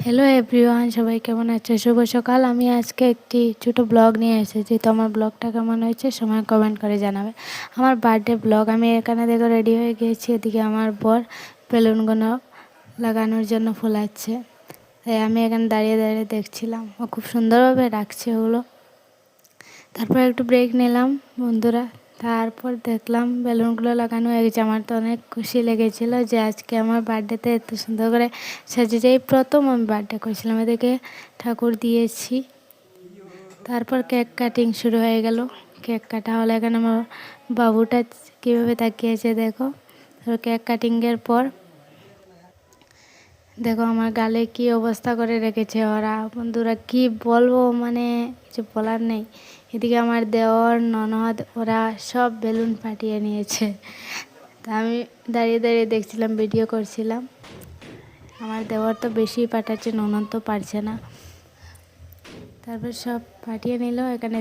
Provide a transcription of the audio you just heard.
Hello everyone, সবাই কেমন আছো? শুভ সকাল। আমি আজকে একটি ছোটো ব্লগ নিয়ে এসেছি। তো আমার ব্লগটা কেমন হয়েছে সময় কমেন্ট করে জানাবে। আমার বার্থডে ব্লগ। আমি এখানে দেখো রেডি হয়ে গিয়েছি। এদিকে আমার বর বেলুনগুলো লাগানোর জন্য ফোলাচ্ছে, তাই আমি এখানে দাঁড়িয়ে দাঁড়িয়ে দেখছিলাম। ও খুব সুন্দরভাবে রাখছে ওগুলো। তারপর একটু ব্রেক নিলাম বন্ধুরা। তারপর দেখলাম বেলুনগুলো লাগানো হয়ে গেছে। আমার তো অনেক খুশি লেগেছিলো যে আজকে আমার বার্থডেতে এত সুন্দর করে সাজিয়েছে। এই প্রথম আমি বার্থডে করেছিলাম, এদিকে ঠাকুর দিয়েছি। তারপর কেক কাটিং শুরু হয়ে গেল। কেক কাটা হলো। এখানে আমার বাবুটা কীভাবে তাকিয়েছে দেখো। তারপর কেক কাটিংয়ের পর দেখো আমার গালে কি অবস্থা করে রেখেছে ওরা। বন্ধুরা কি বলবো, মানে কিছু বলার নেই। এদিকে আমার দেওর ননদ ওরা সব বেলুন ফাটিয়ে নিয়েছে। তা আমি দাঁড়িয়ে দাঁড়িয়ে দেখছিলাম, ভিডিও করছিলাম। আমার দেওর তো বেশি পাঠাচ্ছে, ননদ তো পারছে না। তারপর সব ফাটিয়ে নিল। এখানে